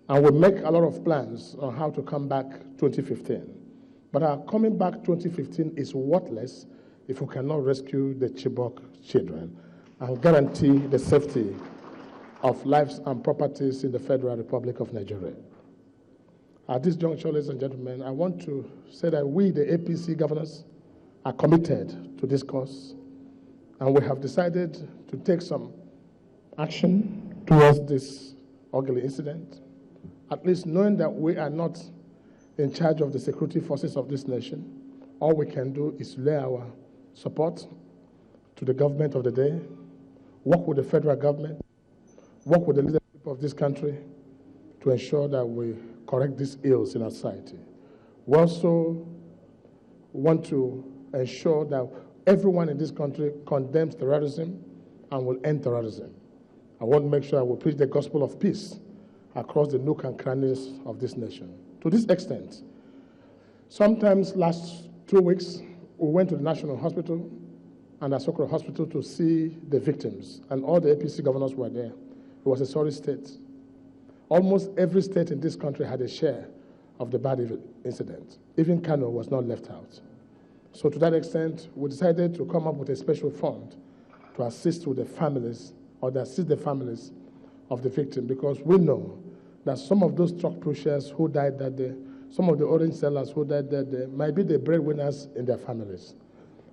And we make a lot of plans on how to come back 2015. But our coming back 2015 is worthless if we cannot rescue the Chibok children and guarantee the safety of lives and properties in the Federal Republic of Nigeria. At this juncture, ladies and gentlemen, I want to say that we, the APC governors, are committed to this cause, and we have decided to take some action towards this ugly incident, at least knowing that we are not in charge of the security forces of this nation. All we can do is lay our support to the government of the day, work with the federal government, work with the leadership of this country to ensure that we correct these ills in our society. We also want to ensure that everyone in this country condemns terrorism and will end terrorism. I want to make sure I will preach the gospel of peace across the nook and crannies of this nation. To this extent, sometimes last 2 weeks, we went to the National Hospital and Asokoro Hospital to see the victims, and all the APC governors were there. It was a sorry state. Almost every state in this country had a share of the bad incident. Even Kano was not left out. So to that extent, we decided to come up with a special fund to assist with the families, or to assist the families of the victim, because we know that some of those truck pushers who died that day, some of the orange sellers who died that day, might be the breadwinners in their families.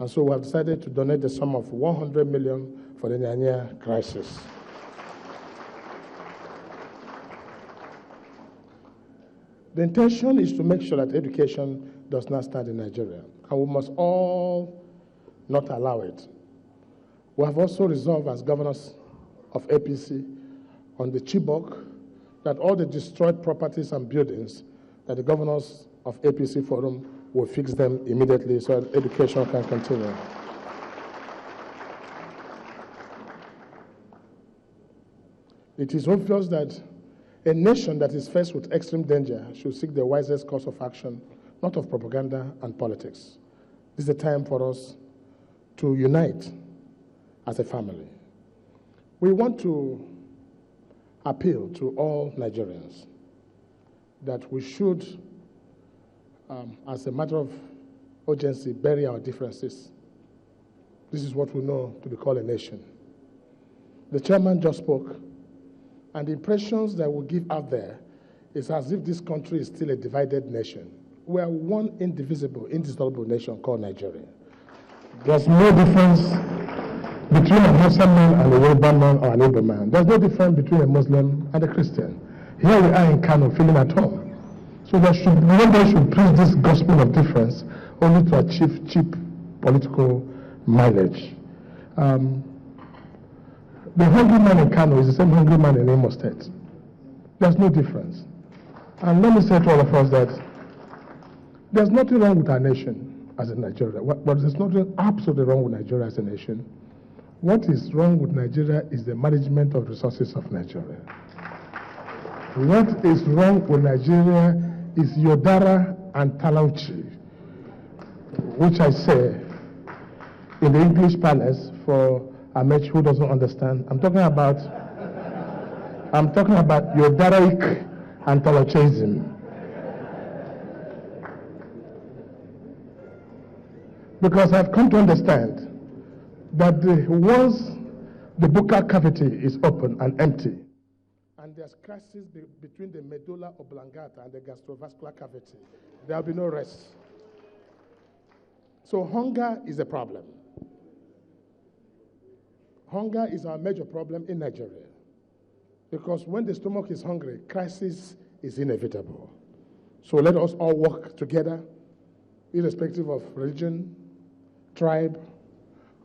And so we have decided to donate the sum of 100 million for the Nyanya crisis. The intention is to make sure that education does not stand in Nigeria, and we must all not allow it. We have also resolved as governors of APC on the Chibok that all the destroyed properties and buildings, that the governors of APC Forum will fix them immediately so that education can continue. It is obvious that a nation that is faced with extreme danger should seek the wisest course of action, not of propaganda and politics. This is a time for us to unite as a family. We want to appeal to all Nigerians that we should, as a matter of urgency, bury our differences. This is what we know to be called a nation. The chairman just spoke, and the impressions that we give out there is as if this country is still a divided nation. We are one indivisible, indissoluble nation called Nigeria. There's no difference between a Muslim man and a Yoruba man or an Igbo man. There's no difference between a Muslim and a Christian. Here we are in Kano feeling at home. So nobody should preach this gospel of difference only to achieve cheap political mileage. The hungry man in Kano is the same hungry man in Imo State. There's no difference. And let me say to all of us that there's nothing wrong with our nation as a Nigeria, but there's nothing absolutely wrong with Nigeria as a nation. What is wrong with Nigeria is the management of resources of Nigeria. What is wrong with Nigeria is Yodara and Talauchi, which I say in the English palace for Amech who doesn't understand. I'm talking about Yodaric and Talauchism. Because I've come to understand that once the buccal cavity is open and empty, and there's crisis between the medulla oblongata and the gastrovascular cavity, there will be no rest. So hunger is a problem. Hunger is our major problem in Nigeria. Because when the stomach is hungry, crisis is inevitable. So let us all work together, irrespective of religion, tribe,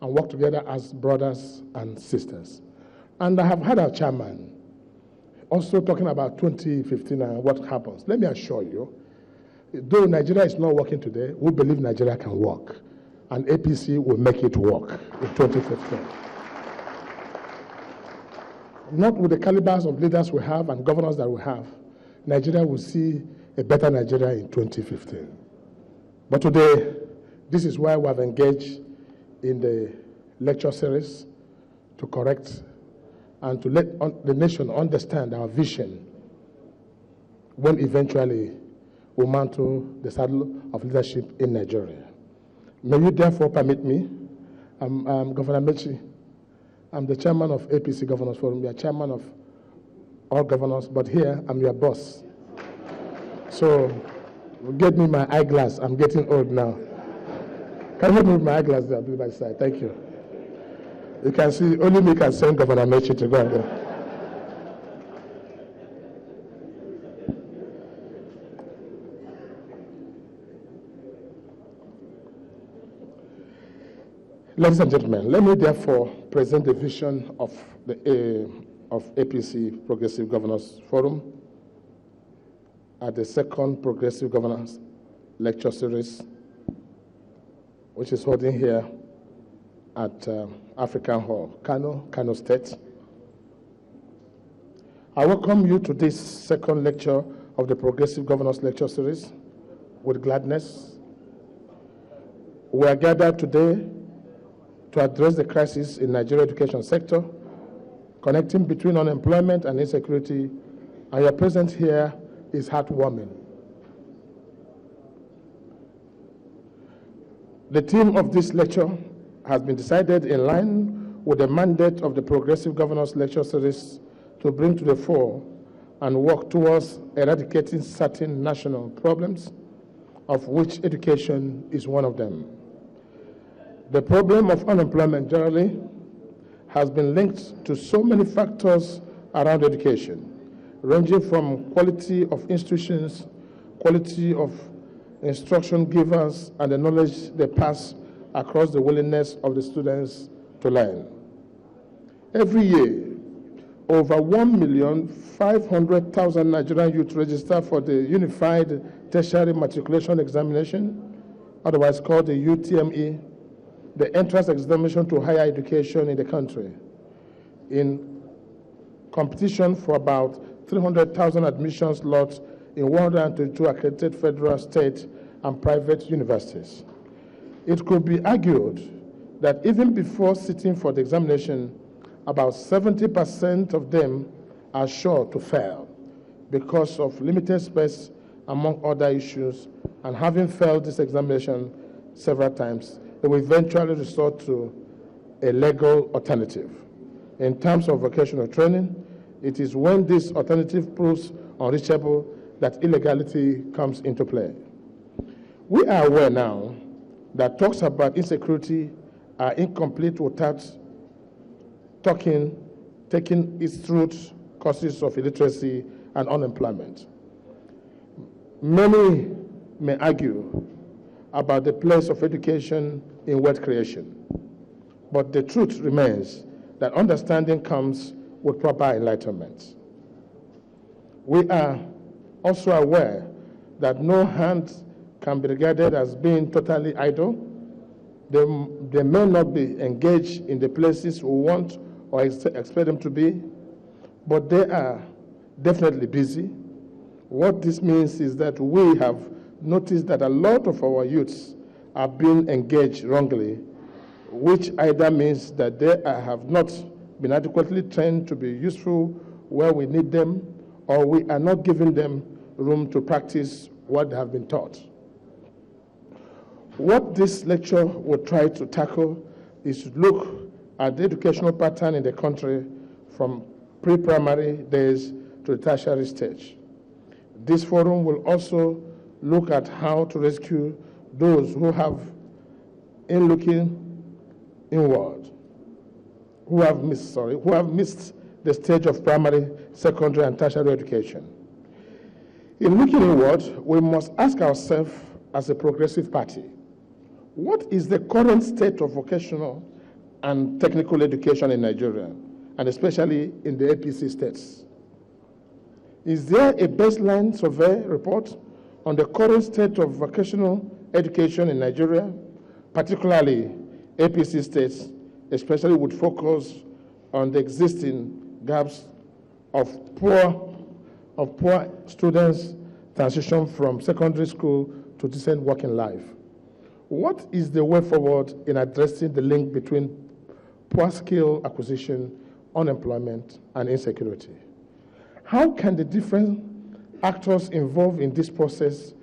and work together as brothers and sisters. And I have had our chairman also talking about 2015 and what happens. Let me assure you, though Nigeria is not working today, we believe Nigeria can work, and APC will make it work in 2015. Not with the calibers of leaders we have and governors that we have, Nigeria will see a better Nigeria in 2015. But today, this is why we have engaged in the lecture series to correct and to let the nation understand our vision when eventually we mantle the saddle of leadership in Nigeria. May you therefore permit me, I'm Governor Mechi. I'm the chairman of APC Governors Forum. We are chairman of all governors, but here I'm your boss. So get me my eyeglass. I'm getting old now. Can you move my eyeglass there? I'll do my side. Thank you. You can see, only me can send Governor Mechi to go and go. Ladies and gentlemen, let me therefore present the vision of the of APC Progressive Governors Forum at the second Progressive Governors Lecture Series, which is holding here at African Hall, Kano State. I welcome you to this second lecture of the Progressive Governors Lecture Series with gladness. We are gathered today to address the crisis in Nigeria education sector, connecting between unemployment and insecurity, and your presence here is heartwarming. The theme of this lecture has been decided in line with the mandate of the Progressive Governors Lecture Series to bring to the fore and work towards eradicating certain national problems, of which education is one of them. The problem of unemployment generally has been linked to so many factors around education, ranging from quality of institutions, quality of instruction givers, and the knowledge they pass across the willingness of the students to learn. Every year, over 1,500,000 Nigerian youth register for the Unified Tertiary Matriculation Examination, otherwise called the UTME, the entrance examination to higher education in the country, in competition for about 300,000 admission slots in 122 accredited federal, state, and private universities. It could be argued that even before sitting for the examination, about 70% of them are sure to fail because of limited space, among other issues, and having failed this examination several times, they will eventually resort to a legal alternative. In terms of vocational training, it is when this alternative proves unreachable that illegality comes into play. We are aware now that talks about insecurity are incomplete without taking its root causes of illiteracy and unemployment. Many may argue about the place of education in wealth creation, but the truth remains that understanding comes with proper enlightenment. We are also aware that no hand can be regarded as being totally idle. They may not be engaged in the places we want or expect them to be, but they are definitely busy. What this means is that we have noticed that a lot of our youths are being engaged wrongly, which either means that they have not been adequately trained to be useful where we need them, or we are not giving them room to practice what they have been taught. What this lecture will try to tackle is to look at the educational pattern in the country from pre-primary days to the tertiary stage. This forum will also look at how to rescue those who have, in looking inward, who have missed the stage of primary, secondary, and tertiary education. In looking inward, we must ask ourselves as a progressive party, what is the current state of vocational and technical education in Nigeria, and especially in the APC states? Is there a baseline survey report on the current state of vocational education in Nigeria, particularly APC states, especially with focus on the existing gaps of poor students transition from secondary school to decent working life? What is the way forward in addressing the link between poor skill acquisition, unemployment, and insecurity? How can the different actors involved in this process